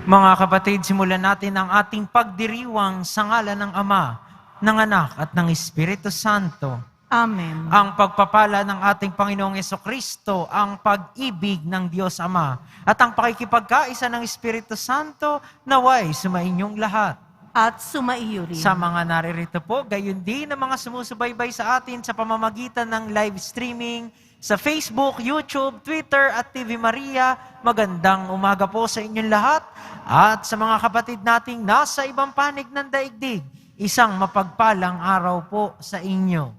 Mga kapatid, simulan natin ang ating pagdiriwang sa ngalan ng Ama, ng Anak at ng Espiritu Santo. Amen. Ang pagpapala ng ating Panginoong Jesucristo, ang pag-ibig ng Diyos Ama, at ang pakikipagkaisa ng Espiritu Santo naway sumainyong lahat. At sumaiyo rin. Sa mga naririto po, gayon din ang mga sumusubaybay sa atin sa pamamagitan ng live streaming sa Facebook, YouTube, Twitter at TV Maria, magandang umaga po sa inyong lahat. At sa mga kapatid nating nasa ibang panig ng daigdig, isang mapagpalang araw po sa inyo.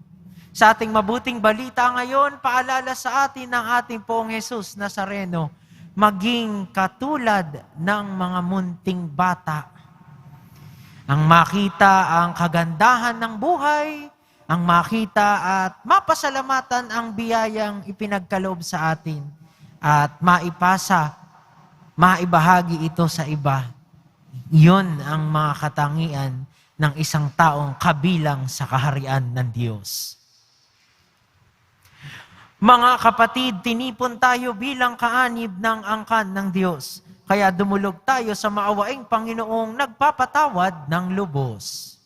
Sa ating mabuting balita ngayon, paalala sa atin ng ating Poong Jesus Nazareno, maging katulad ng mga munting bata. Ang makita ang kagandahan ng buhay, ang makita at mapasalamatan ang biyayang ipinagkaloob sa atin at maipasa, maibahagi ito sa iba. Iyon ang mga katangian ng isang taong kabilang sa kaharian ng Diyos. Mga kapatid, tinipon tayo bilang kaanib ng angkan ng Diyos. Kaya dumulog tayo sa maawaing Panginoong nagpapatawad ng lubos.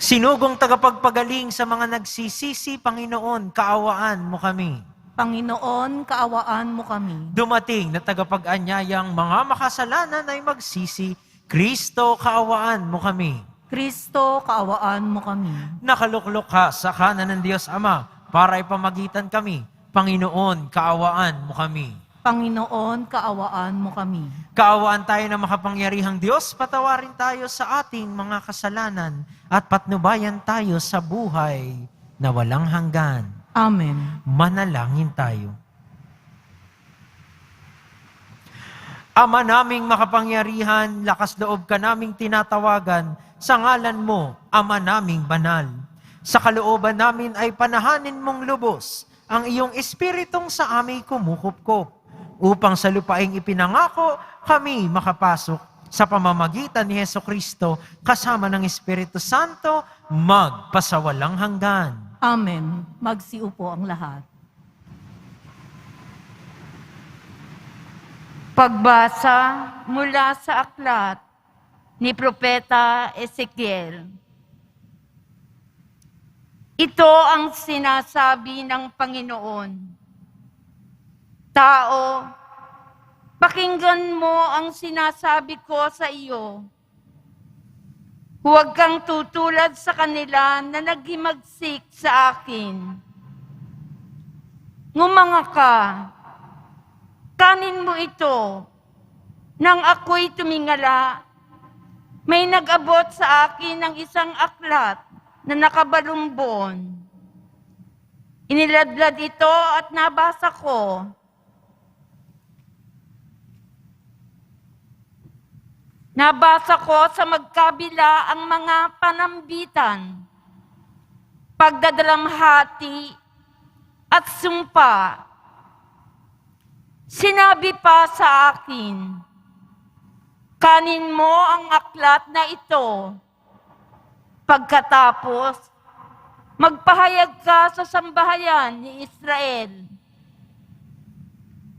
Sinugong tagapagpagaling sa mga nagsisisi, Panginoon, kaawaan mo kami. Panginoon, kaawaan mo kami. Dumating na tagapag-anyayang mga makasalanan ay magsisi, Kristo, kaawaan mo kami. Kristo, kaawaan mo kami. Nakaluklok ka sa kanan ng Diyos Ama para ipamagitan kami. Panginoon, kaawaan mo kami. Panginoon, kaawaan mo kami. Kaawaan tayo ng makapangyarihang Diyos, patawarin tayo sa ating mga kasalanan at patnubayan tayo sa buhay na walang hanggan. Amen. Manalangin tayo. Ama naming makapangyarihan, lakas loob ka naming tinatawagan, sa ngalan mo, Ama naming banal. Sa kalooban namin ay panahanin mong lubos ang iyong espiritong sa aming kumukupkop, upang sa lupaing ipinangako kami makapasok sa pamamagitan ni Jesucristo kasama ng Espiritu Santo magpasawalang hanggan. Amen. Magsiupo ang lahat. Pagbasa mula sa aklat ni Propeta Ezekiel. Ito ang sinasabi ng Panginoon. Tao, pakinggan mo ang sinasabi ko sa iyo. Huwag kang tutulad sa kanila na naghimagsik sa akin. Ngumanga ka, kanin mo ito. Nang ako'y tumingala, may nag-abot sa akin ng isang aklat na nakabalumbon. Iniladlad ito at nabasa ko. Nabasa ko sa magkabila ang mga panambitan, pagdadalamhati at sumpa. Sinabi pa sa akin, kanin mo ang aklat na ito. Pagkatapos, magpahayag ka sa sambahayan ni Israel.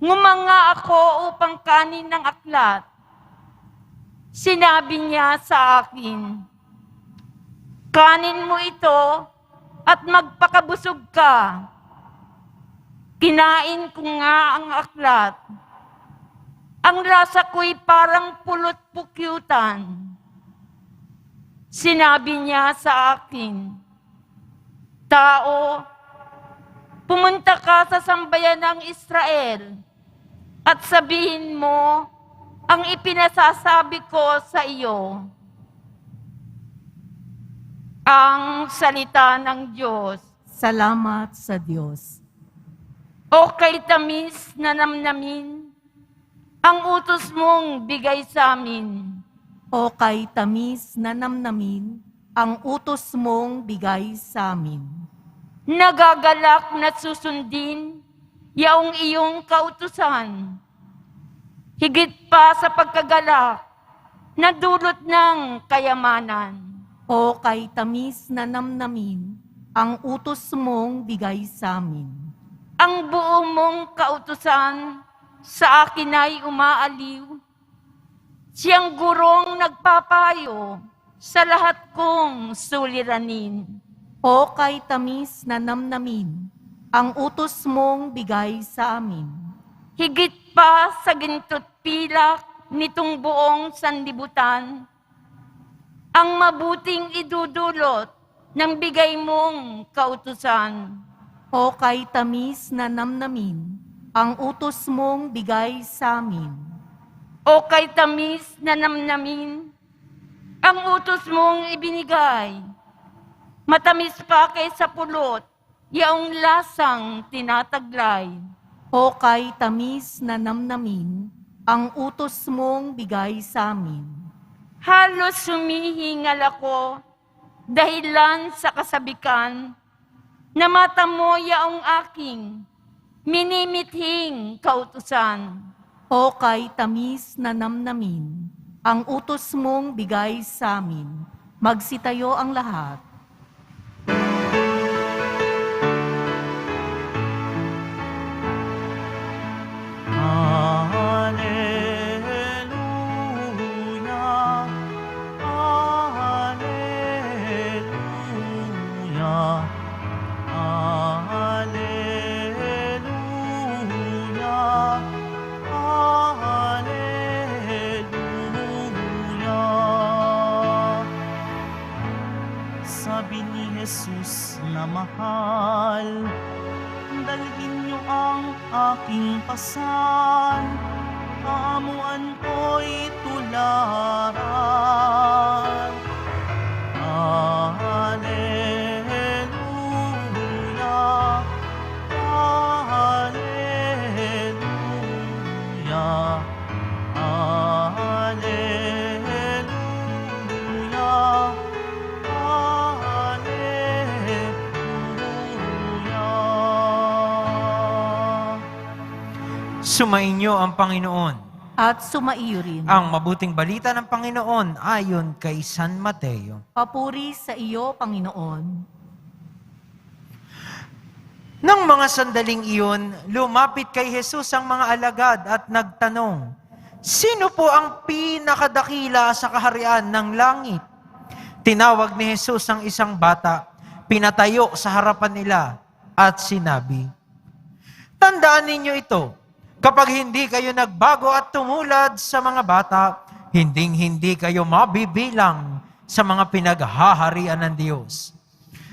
Ngumanga ako upang kanin ng aklat. Sinabi niya sa akin, kanin mo ito at magpakabusog ka. Kinain ko nga ang aklat. Ang lasa ko'y parang pulot-pukyutan. Sinabi niya sa akin, tao, pumunta ka sa sambayan ng Israel at sabihin mo ang ipinasasabi ko sa iyo. Ang salita ng Diyos. Salamat sa Diyos. O kay tamis na namnamin, ang utos mong bigay sa amin. O kay tamis na namnamin, ang utos mong bigay sa amin. Nagagalak na susundin yaong iyong kautusan. Higit pa sa pagkagalak na dulot ng kayamanan. O kay tamis na namnamin, ang utos mong bigay sa amin. ang buo mong kautusan sa akin ay umaaliw. Siyang gurong nagpapayo sa lahat kong suliranin. O kay tamis na namnamin, ang utos mong bigay sa amin. Higit pa sa ginto't pilak nitong buong sanlibutan, ang mabuting idudulot ng bigay mong kautusan. O kay tamis na namnamin, ang utos mong bigay sa amin. O kay tamis na namnamin, ang utos mong ibinigay. Matamis pa kaysa pulot, yaong lasang tinataglay. O kay tamis na namnamin, ang utos mong bigay sa amin. Halos humihingal ako dahilan sa kasabikan na mata mo yaong aking minimithing kautusan. O kay tamis na namnamin, ang utos mong bigay sa amin. Magsitayo ang lahat. Hallelujah, Hallelujah, Hallelujah, Hallelujah. Sabi ni Jesus na mahal, dalhin niyo ang aking pasan, amuan ko'y tularan. Hallelujah, Hallelujah, Hallelujah, Hallelujah. Sumainyo ang Panginoon. At sumaiyo rin. Ang mabuting balita ng Panginoon ayon kay San Mateo. Papuri sa iyo, Panginoon. Nang mga sandaling iyon, lumapit kay Jesus ang mga alagad at nagtanong, "Sino po ang pinakadakila sa kaharian ng langit?" Tinawag ni Jesus ang isang bata, pinatayo sa harapan nila at sinabi, "Tandaan ninyo ito, kapag hindi kayo nagbago at tumulad sa mga bata, hinding-hindi kayo mabibilang sa mga pinaghaharian ng Diyos.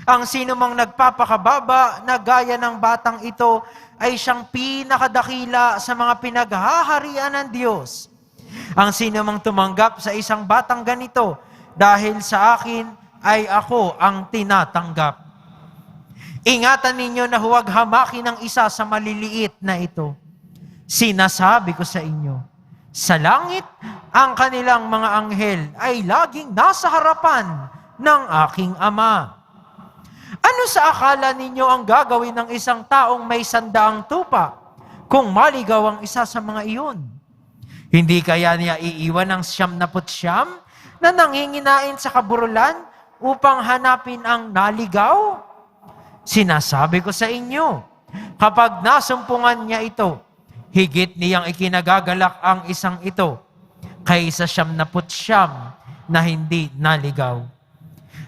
Ang sino mang nagpapakababa na gaya ng batang ito ay siyang pinakadakila sa mga pinaghaharian ng Diyos. Ang sino mang tumanggap sa isang batang ganito, dahil sa akin ay ako ang tinatanggap. Ingatan ninyo na huwag hamakin ng isa sa maliliit na ito. Sinasabi ko sa inyo, sa langit, ang kanilang mga anghel ay laging nasa harapan ng aking Ama. Ano sa akala ninyo ang gagawin ng isang taong may 100 tupa kung maligaw ang isa sa mga iyon? Hindi kaya niya iiwan ng 99 na nanginginain sa kaburulan upang hanapin ang naligaw? Sinasabi ko sa inyo, kapag nasumpungan niya ito, higit niyang ikinagagalak ang isang ito kaysa 99 na hindi naligaw.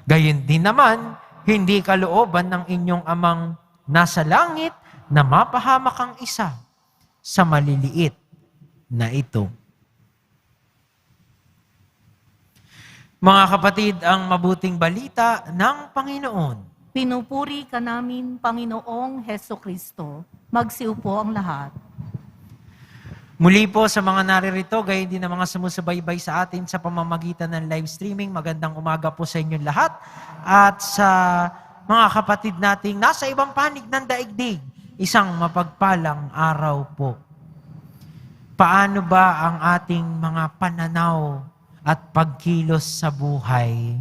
Gayon din naman, hindi kalooban ng inyong amang nasa langit na mapahamak ang isa sa maliliit na ito." Mga kapatid, ang mabuting balita ng Panginoon. Pinupuri ka namin, Panginoong Heso Kristo. Magsiupo ang lahat. Muli po sa mga naririto, gayon din ang mga sumusubaybay sa atin sa pamamagitan ng live streaming. Magandang umaga po sa inyong lahat. At sa mga kapatid nating nasa ibang panig ng daigdig, isang mapagpalang araw po. Paano ba ang ating mga pananaw at pagkilos sa buhay?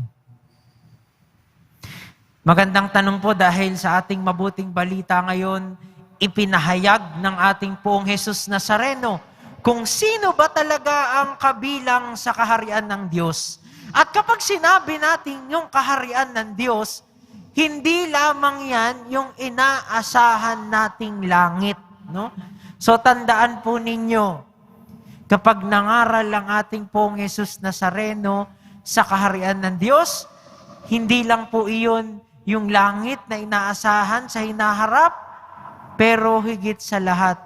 Magandang tanong po dahil sa ating mabuting balita ngayon, ipinahayag ng ating Poong Jesus Nazareno kung sino ba talaga ang kabilang sa kaharian ng Diyos. At kapag sinabi natin yung kaharian ng Diyos, hindi lamang yan yung inaasahan nating langit. No? So tandaan po ninyo, kapag nangaral ang ating pong Jesus Nazareno sa kaharian ng Diyos, hindi lang po iyon yung langit na inaasahan sa hinaharap, pero higit sa lahat,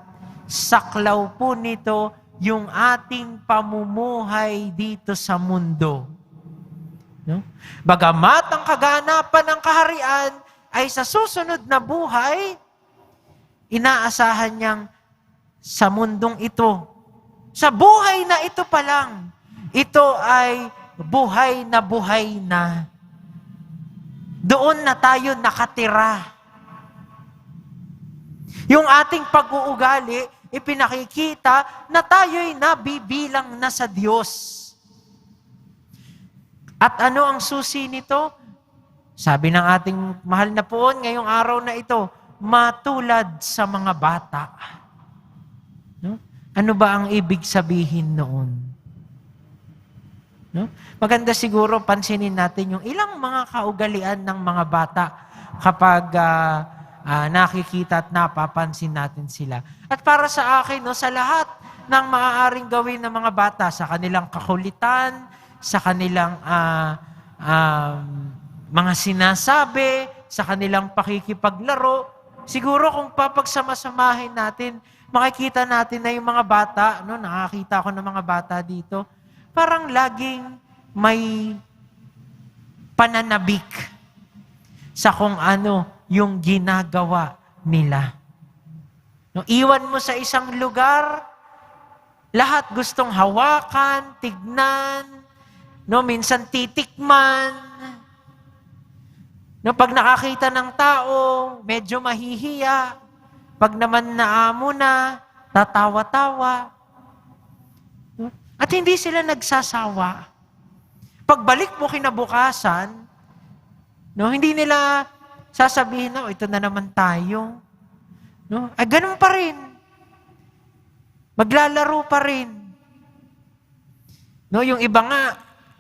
saklaw po nito yung ating pamumuhay dito sa mundo. No? Bagamat ang kaganapan ng kaharian ay sa susunod na buhay, inaasahan niyang sa mundong ito, sa buhay na ito pa lang, ito ay buhay na. Doon na tayo nakatira. Yung ating pag-uugali, ipinakikita na tayo'y nabibilang na sa Diyos. At ano ang susi nito? Sabi ng ating mahal na poon ngayong araw na ito, matulad sa mga bata. No? Ano ba ang ibig sabihin noon? No? Maganda siguro pansinin natin yung ilang mga kaugalian ng mga bata kapag nakikita at napapansin natin sila. At para sa akin, no, sa lahat ng maaaring gawin ng mga bata, sa kanilang kakulitan, sa kanilang mga sinasabi, sa kanilang pakikipaglaro, siguro kung papagsama-samahin natin, makikita natin na yung mga bata, no, nakakita ko ng mga bata dito, parang laging may pananabik sa kung ano yung ginagawa nila. No, iwan mo sa isang lugar, lahat gustong hawakan, tignan, no, minsan titikman. No, pag nakakita ng tao, medyo mahihiya. Pag naman naamo na, tatawa-tawa. No? At hindi sila nagsasawa. Pagbalik mo kinabukasan, no, hindi nila sasabihin na, ito na naman tayo. No? Ay, ganun pa rin. Maglalaro pa rin. No, yung iba nga,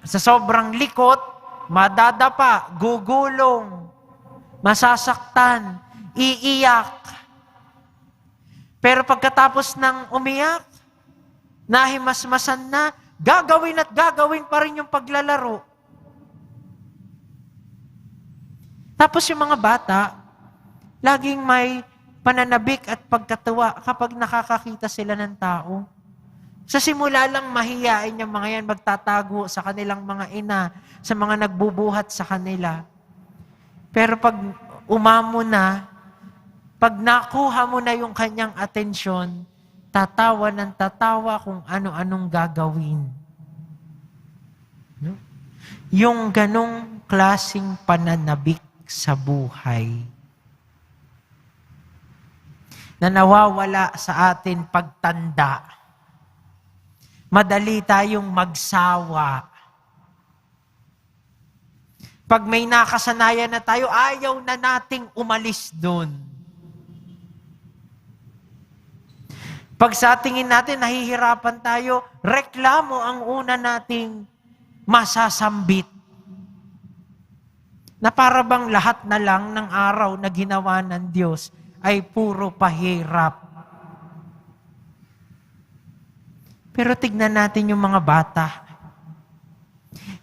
sa sobrang likot, madadapa, gugulong, masasaktan, iiyak. Pero pagkatapos ng umiyak, nahimasmasan na, gagawin at gagawin pa rin yung paglalaro. Tapos yung mga bata, laging may pananabik at pagkatawa kapag nakakakita sila ng tao. Sa simula lang mahiyain yung mga yan, magtatago sa kanilang mga ina, sa mga nagbubuhat sa kanila. Pero pag umamo na, pag nakuha mo na yung kanyang atensyon, tatawa ng tatawa kung ano-anong gagawin. No? Yung ganong klaseng pananabik sa buhay na nawawala sa atin pagtanda. Madali tayong magsawa. Pag may nakasanayan na tayo, ayaw na nating umalis doon. Pag sa tingin natin, nahihirapan tayo, reklamo ang una nating masasambit. Na para bang lahat na lang ng araw na ginawa ng Diyos ay puro pahirap. Pero tignan natin yung mga bata.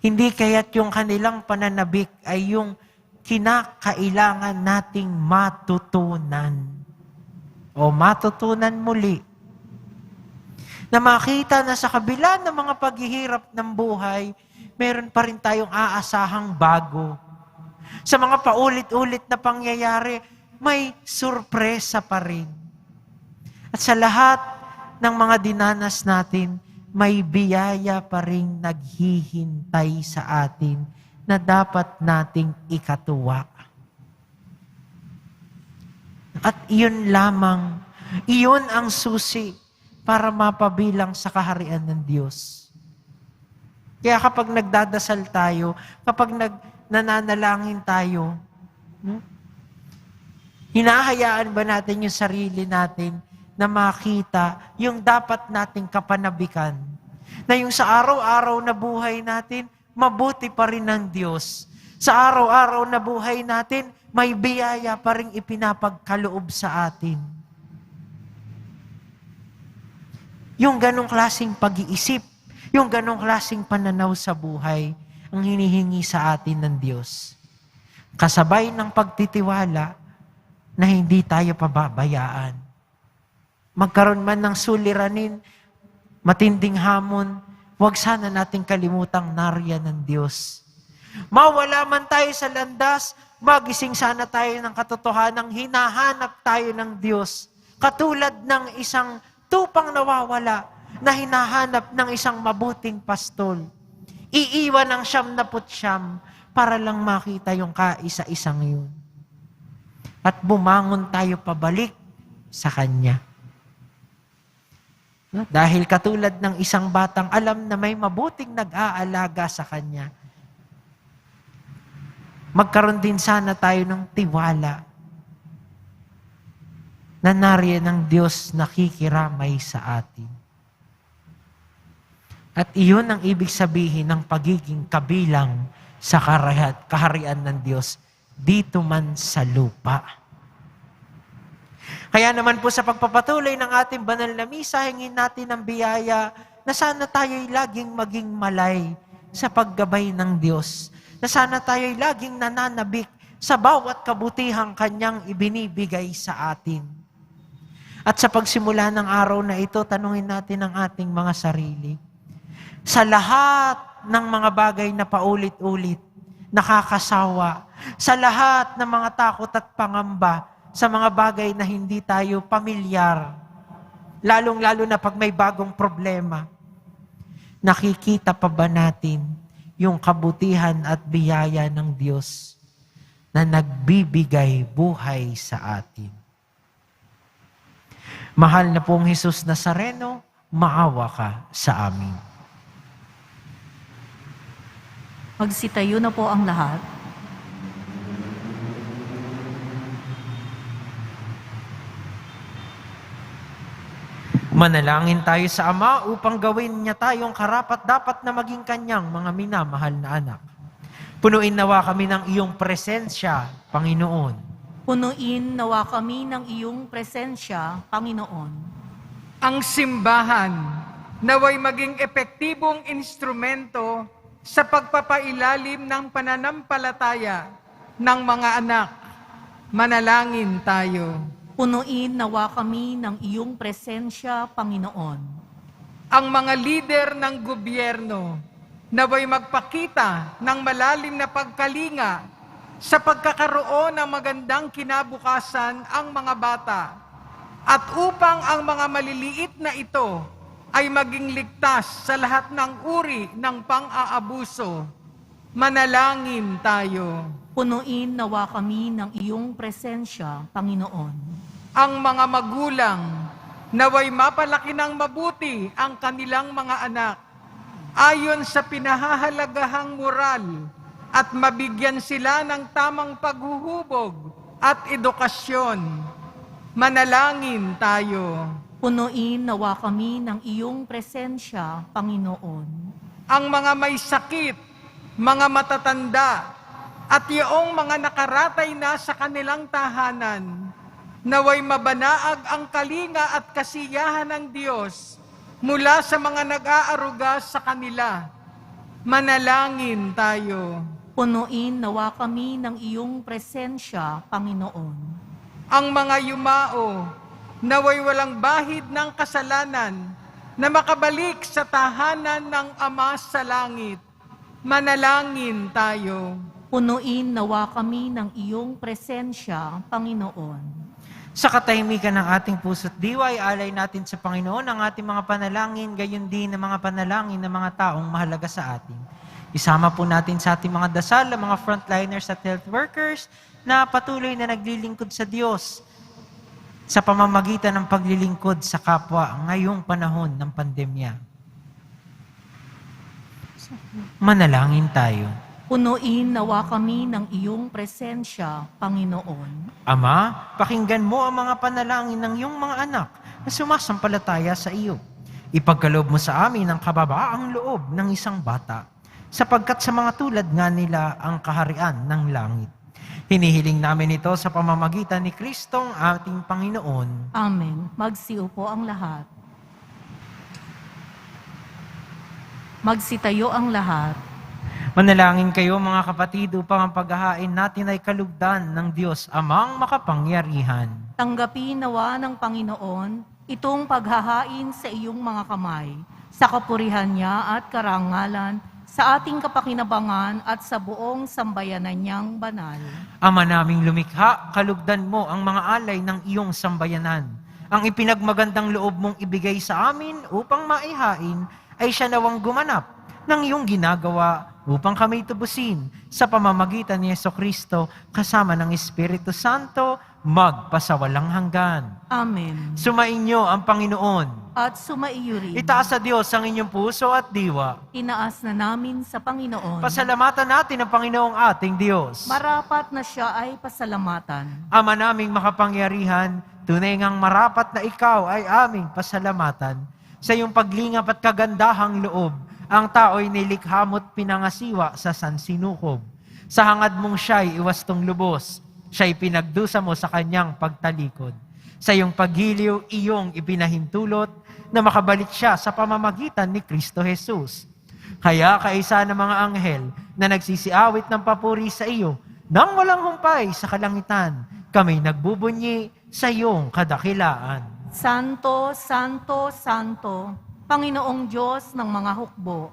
Hindi kaya't yung kanilang pananabik ay yung kinakailangan nating matutunan. O matutunan muli. Na makita na sa kabila ng mga paghihirap ng buhay, meron pa rin tayong aasahang bago. Sa mga paulit-ulit na pangyayari, may surpresa pa rin. At sa lahat ng mga dinanas natin, may biyaya pa rin naghihintay sa atin na dapat nating ikatuwa. At iyon lamang, iyon ang susi para mapabilang sa kaharian ng Diyos. Kaya kapag nagdadasal tayo, kapag nananalangin tayo, no? Hinahayaan ba natin yung sarili natin na makita yung dapat nating kapanabikan? Na yung sa araw-araw na buhay natin, mabuti pa rin ng Diyos. Sa araw-araw na buhay natin, may biyaya pa rin ipinapagkaloob sa atin. Yung ganong klaseng pag-iisip, yung ganong klaseng pananaw sa buhay, ang hinihingi sa atin ng Diyos. Kasabay ng pagtitiwala na hindi tayo pababayaan. Magkaroon man ng suliranin, matinding hamon, huwag sana nating kalimutang nariyan ng Diyos. Mawala man tayo sa landas, magising sana tayo ng katotohanang hinahanap tayo ng Diyos. Katulad ng isang tupang nawawala na hinahanap ng isang mabuting pastol. Iiwan ng 99 para lang makita yung kaisa-isang yun. At bumangon tayo pabalik sa Kanya. Dahil katulad ng isang batang alam na may mabuting nag-aalaga sa Kanya, magkaroon din sana tayo ng tiwala na nariyan ng Diyos nakikiramay sa atin. At iyon ang ibig sabihin ng pagiging kabilang sa kaharian ng Diyos dito man sa lupa. Kaya naman po sa pagpapatuloy ng ating banal na misa, hingin natin ang biyaya na sana tayo'y laging maging malay sa paggabay ng Diyos. Na sana tayo'y laging nananabik sa bawat kabutihang Kanyang ibinibigay sa atin. At sa pagsimula ng araw na ito, tanungin natin ang ating mga sarili. Sa lahat ng mga bagay na paulit-ulit, nakakasawa, sa lahat ng mga takot at pangamba, sa mga bagay na hindi tayo pamilyar, lalong-lalo na pag may bagong problema, nakikita pa ba natin yung kabutihan at biyaya ng Diyos na nagbibigay buhay sa atin? Mahal na pong Jesus Nazareno, maawa ka sa amin. Magsitayo na po ang lahat. Manalangin tayo sa Ama upang gawin niya tayong karapat-dapat na maging Kanyang mga minamahal na anak. Punuin nawa kami ng iyong presensya, Panginoon. Punuin nawa kami ng iyong presensya, Panginoon. Ang simbahan naway maging epektibong instrumento sa pagpapailalim ng pananampalataya ng mga anak. Manalangin tayo. Punuin nawa kami ng iyong presensya, Panginoon. Ang mga lider ng gobyerno naway magpakita ng malalim na pagkalinga sa pagkakaroon ng magandang kinabukasan ang mga bata at upang ang mga maliliit na ito ay maging ligtas sa lahat ng uri ng pang-aabuso. Manalangin tayo. Punuin nawa kami ng iyong presensya, Panginoon. Ang mga magulang naway mapalaki ng mabuti ang kanilang mga anak ayon sa pinahahalagahang moral at mabigyan sila ng tamang paghuhubog at edukasyon. Manalangin tayo. Punuin nawa kami ng iyong presensya, Panginoon. Ang mga may sakit, mga matatanda, at iyong mga nakaratay na sa kanilang tahanan, naway mabanaag ang kalinga at kasiyahan ng Diyos mula sa mga nag-aaruga sa kanila. Manalangin tayo. Punuin nawa kami ng iyong presensya, Panginoon. Ang mga yumao, naway walang bahid ng kasalanan na makabalik sa tahanan ng Ama sa langit. Manalangin tayo. Punuin nawa kami ng iyong presensya, Panginoon. Sa katahimikan ng ating puso't diwa, alay natin sa Panginoon ang ating mga panalangin, gayon din ang mga panalangin ng mga taong mahalaga sa atin. Isama po natin sa ating mga dasal ang mga frontliners at health workers na patuloy na naglilingkod sa Diyos sa pamamagitan ng paglilingkod sa kapwa ngayong panahon ng pandemya. Manalangin tayo. Punuin nawa kami ng iyong presensya, Panginoon. Ama, pakinggan mo ang mga panalangin ng iyong mga anak na sumasampalataya sa iyo. Ipagkaloob mo sa amin ang kababaang loob ng isang bata. sapagkat sa mga tulad nga nila ang kaharian ng langit. Hinihiling namin ito sa pamamagitan ni Kristong ating Panginoon. Amen. Magsiupo ang lahat. Magsitayo ang lahat. Manalangin kayo mga kapatid upang ang paghahain natin ay kalugdan ng Diyos Amang makapangyarihan. Tanggapin nawa ng Panginoon itong paghahain sa iyong mga kamay, sa kapurihan niya at karangalan, sa ating kapakinabangan at sa buong sambayanan niyang banal. Ama naming lumikha, kalugdan mo ang mga alay ng iyong sambayanan. Ang ipinagmagandang loob mong ibigay sa amin upang maihain ay siya nawang gumanap ng iyong ginagawa upang kami tubusin sa pamamagitan ni Jesucristo kasama ng Espiritu Santo magpasawalang hanggan. Amen. Sumainyo ang Panginoon. At sumaiyo rin. Itaas sa Diyos ang inyong puso at diwa. Tinaas na namin sa Panginoon. Pasalamatan natin ang Panginoong ating Diyos. Marapat na siya ay pasalamatan. Ama naming makapangyarihan, tunay ngang marapat na ikaw ay aming pasalamatan. Sa iyong paglingap at kagandahang loob, ang tao'y nilikha mo't pinangasiwa sa sansinukob. Sa hangad mong siya'y iwastong lubos, siya'y pinagdusa mo sa kanyang pagtalikod. Sa iyong paghiliw, iyong ipinahintulot na makabalik siya sa pamamagitan ni Kristo Jesus. Kaya kaisa ng mga anghel na nagsisiawit ng papuri sa iyo, nang walang humpay sa kalangitan, kami nagbubunyi sa iyong kadakilaan. Santo, Santo, Santo, Panginoong Diyos ng mga hukbo,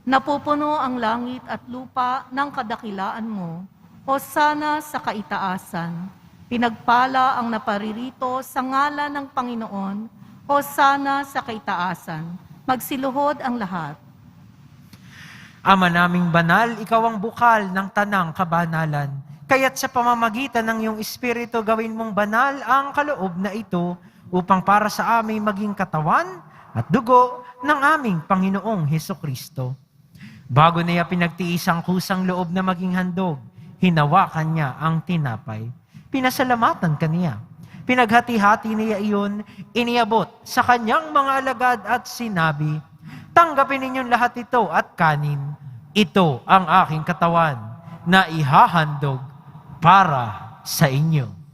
napupuno ang langit at lupa ng kadakilaan mo, Hosana sa kaitaasan. Pinagpala ang naparirito sa ngalan ng Panginoon, Hosana sa kaitaasan. Magsiluhod ang lahat. Ama naming banal, ikaw ang bukal ng tanang kabanalan. Kaya't sa pamamagitan ng iyong Espiritu, gawin mong banal ang kaloob na ito upang para sa amin maging katawan at dugo ng aming Panginoong Hesukristo. Bago niya pinagtiis ang kusang loob na maging handog, hinawakan niya ang tinapay. Pinasalamatan kaniya. Pinaghati-hati niya iyon, iniabot sa kanyang mga alagad at sinabi, tanggapin ninyong lahat ito at kanin. Ito ang aking katawan na ihahandog para sa inyo.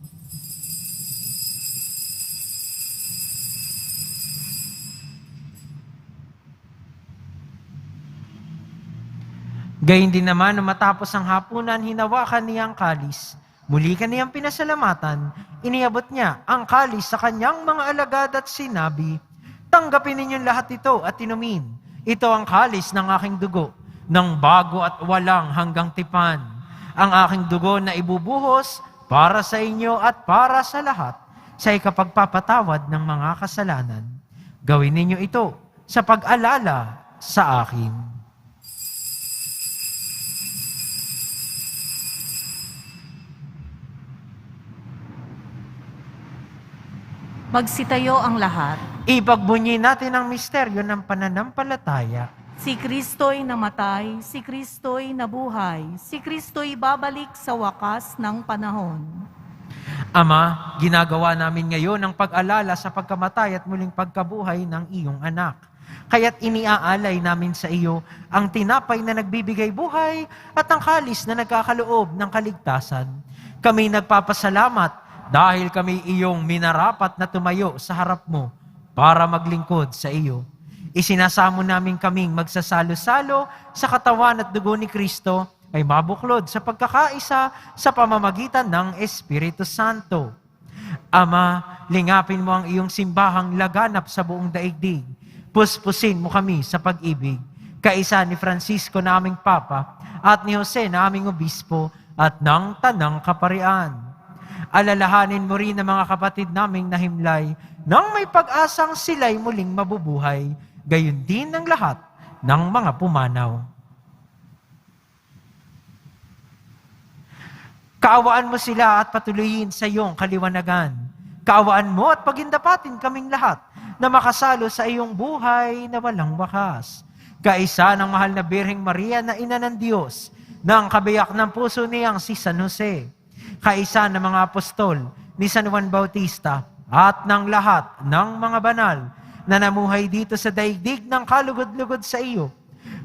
Gayun din naman, nung matapos ang hapunan, hinawakan niya ang kalis. Muli kaniyang pinasalamatan, iniabot niya ang kalis sa kanyang mga alagad at sinabi, tanggapin ninyong lahat ito at inumin. Ito ang kalis ng aking dugo, ng bago at walang hanggang tipan. Ang aking dugo na ibubuhos para sa inyo at para sa lahat, sa ikapagpapatawad ng mga kasalanan. Gawin ninyo ito sa pag-alala sa akin. Magsitayo ang lahat. Ipagbunyi natin ang misteryo ng pananampalataya. Si Kristo'y namatay, si Kristo'y nabuhay, si Kristo'y babalik sa wakas ng panahon. Ama, ginagawa namin ngayon ang pag-alala sa pagkamatay at muling pagkabuhay ng iyong anak. Kaya't iniaalay namin sa iyo ang tinapay na nagbibigay buhay at ang kalis na nagkakaloob ng kaligtasan. Kami nagpapasalamat dahil kami iyong minarapat na tumayo sa harap mo para maglingkod sa iyo. Isinasamo namin kaming magsasalo-salo sa katawan at dugo ni Kristo ay mabuklod sa pagkakaisa sa pamamagitan ng Espiritu Santo. Ama, lingapin mo ang iyong simbahang laganap sa buong daigdig. Puspusin mo kami sa pag-ibig. Kaisa ni Francisco na aming Papa at ni Jose na aming Obispo at ng Tanang Kaparian. Alalahanin mo rin ang mga kapatid naming nahimlay nang may pag-asang sila'y muling mabubuhay, gayon din ang lahat ng mga pumanaw. Kaawaan mo sila at patuloyin sa iyong kaliwanagan. Kaawaan mo at pagindapatin kaming lahat na makasalo sa iyong buhay na walang wakas. Kaisa ng mahal na Birheng Maria na ina ng Diyos, ng kabiyak ng puso niyang si San Jose, kaisa ng mga apostol ni San Juan Bautista at ng lahat ng mga banal na namuhay dito sa daigdig ng kalugod-lugod sa iyo,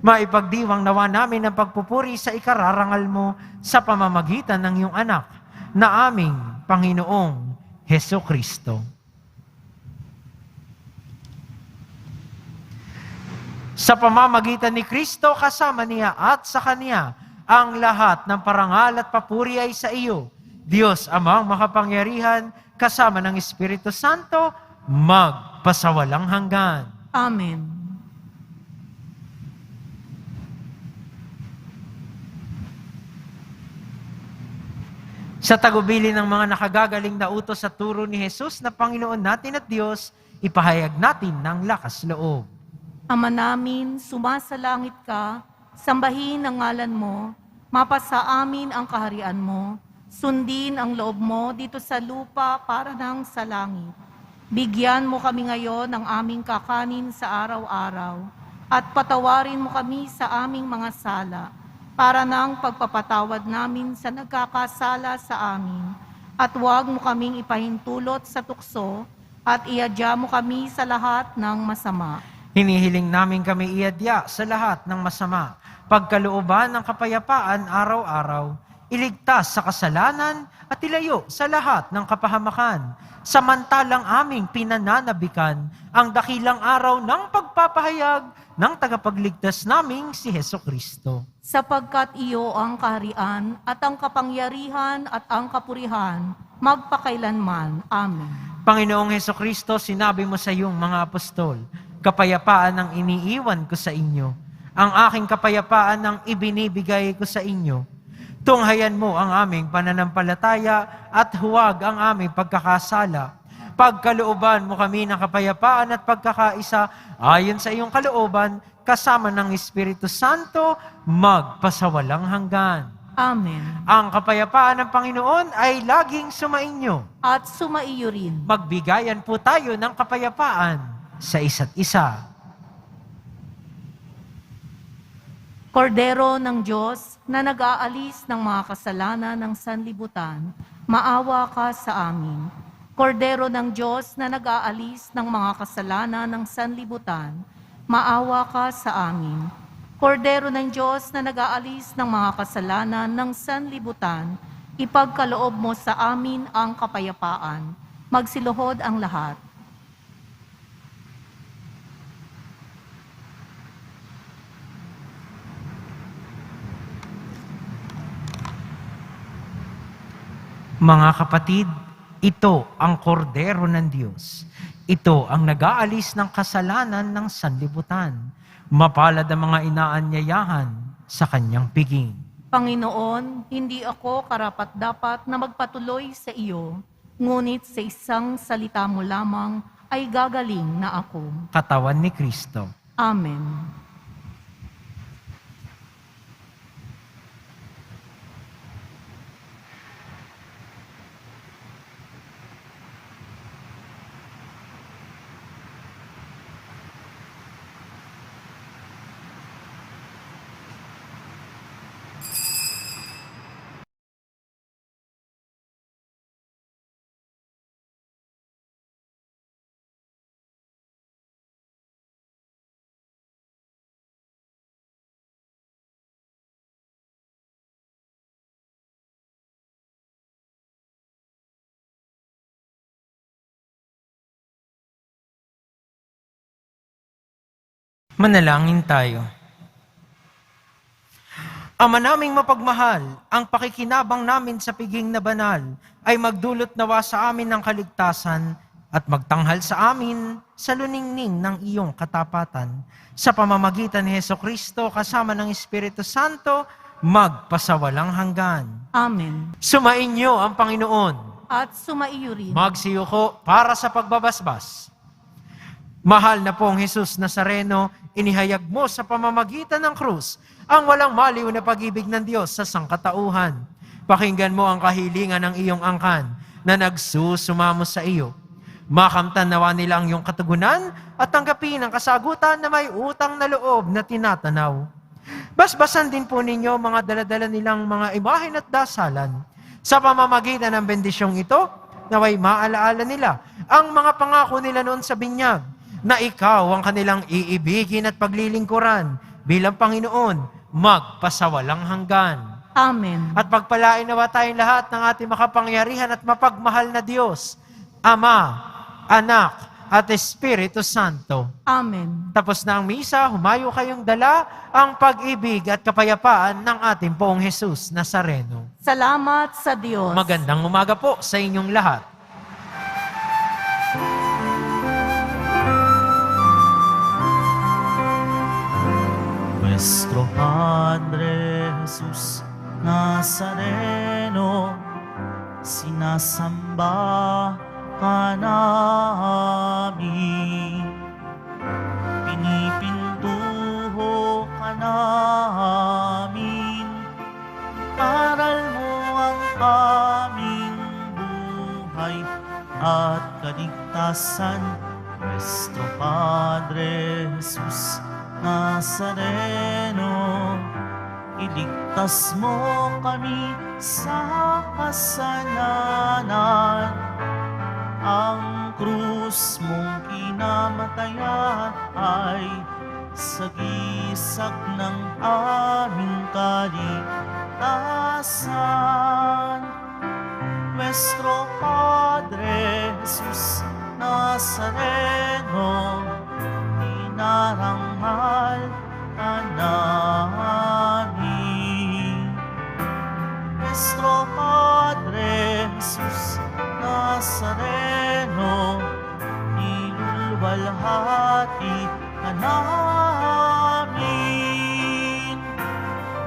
Maipagdiwang nawa namin ang pagpupuri sa ikararangal mo sa pamamagitan ng iyong anak na aming Panginoong Heso Kristo. Sa pamamagitan ni Kristo, kasama niya at sa Kanya, ang lahat ng parangal at papuri ay sa iyo, Diyos Amang makapangyarihan, kasama ng Espiritu Santo, magpasawalang hanggan. Amen. Sa tagubili ng mga nakagagaling na utos sa turo ni Jesus na Panginoon natin at Diyos, ipahayag natin ng lakas loob. Ama namin, sumasalangit ka, sambahin ang ngalan mo, mapasa amin ang kaharian mo, sundin ang loob mo dito sa lupa para nang sa langit. Bigyan mo kami ngayon ng aming kakanin sa araw-araw, at patawarin mo kami sa aming mga sala, para nang pagpapatawad namin sa nagkakasala sa amin. At huwag mo kaming ipahintulot sa tukso, at iadya mo kami sa lahat ng masama. Hinihiling namin kami iadya sa lahat ng masama, pagkalooban ng kapayapaan araw-araw, iligtas sa kasalanan at ilayo sa lahat ng kapahamakan, samantalang aming pinananabikan ang dakilang araw ng pagpapahayag ng tagapagligtas naming si Heso Kristo. Sapagkat iyo ang kaharian at ang kapangyarihan at ang kapurihan, magpakailanman. Amen. Panginoong Heso Kristo, sinabi mo sa iyong mga apostol, kapayapaan ang iniiwan ko sa inyo. Ang aking kapayapaan ang ibinibigay ko sa inyo. Tunghayan mo ang aming pananampalataya at huwag ang aming pagkakasala. Pagkalooban mo kami ng kapayapaan at pagkakaisa ayon sa iyong kalooban, kasama ng Espiritu Santo, magpasawalang hanggan. Amen. Ang kapayapaan ng Panginoon ay laging sumainyo. At sumaiyo rin. Magbigayan po tayo ng kapayapaan sa isa't isa. Kordero ng Diyos na nag-aalis ng mga kasalanan ng sanlibutan, maawa ka sa amin. Kordero ng Diyos na nag-aalis ng mga kasalanan ng sanlibutan, maawa ka sa amin. Kordero ng Diyos na nag-aalis ng mga kasalanan ng sanlibutan, ipagkaloob mo sa amin ang kapayapaan. Magsiluhod ang lahat. Mga kapatid, ito ang kordero ng Diyos. Ito ang nag-aalis ng kasalanan ng sanlibutan. Mapalad ang mga inaanyayahan sa kanyang piging. Panginoon, hindi ako karapat-dapat na magpatuloy sa iyo, ngunit sa isang salita mo lamang ay gagaling na ako. Katawan ni Kristo. Amen. Manalangin tayo. Ama naming mapagmahal, ang pakikinabang namin sa piging na banal ay magdulot nawa sa amin ng kaligtasan at magtanghal sa amin sa luningning ng iyong katapatan. Sa pamamagitan ni Heso Kristo kasama ng Espiritu Santo, magpasawalang hanggan. Amen. Sumainyo ang Panginoon. At sumaiyo rin. Magsiyuko para sa pagbabasbas. Mahal na pong Jesus Nazareno, inihayag mo sa pamamagitan ng krus ang walang maliw na pag-ibig ng Diyos sa sangkatauhan. Pakinggan mo ang kahilingan ng iyong angkan na nagsusumamo sa iyo. Makamtan nawa nila ang iyong katugunan at tanggapin ang kasagutan na may utang na loob na tinatanaw. Basbasan din po ninyo mga daladala nilang mga imahen at dasalan. Sa pamamagitan ng bendisyong ito, naway maalaala nila ang mga pangako nila noon sa binyag, na ikaw ang kanilang iibigin at paglilingkuran bilang Panginoon magpasawalang hanggan. Amen. At pagpalain nawa tayong lahat ng ating makapangyarihan at mapagmahal na Diyos, Ama, Anak, at Espiritu Santo. Amen. Tapos na ang misa, humayo kayong dala ang pag-ibig at kapayapaan ng ating Poong Jesus Nazareno. Salamat sa Diyos. Magandang umaga po sa inyong lahat. Nuestro Padre Jesus Nazareno, sinasamba ka namin, pinipintuho ka namin, aral mo ang aming buhay at kaligtasan. Nuestro Padre Jesus Nazareno, iligtas mo kami sa kasalanan. Ang krus mong kinamatayan ay sagisag ng aming kaligtasan. Nuestro Padre Jesus Nazareno, inarangal ka namin. Nuestro Padre Jesus Nazareno, nilulwalhati ka namin.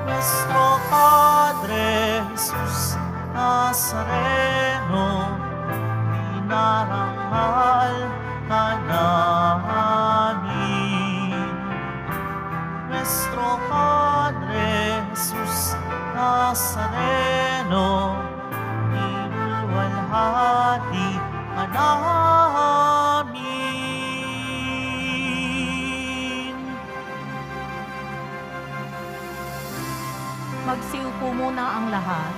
Nuestro Padre Jesus Nazareno, inarangal ka namin. Nuestro Padre Jesus Nazareno, nilulwalhati ka namin. Magsiupo muna ang lahat.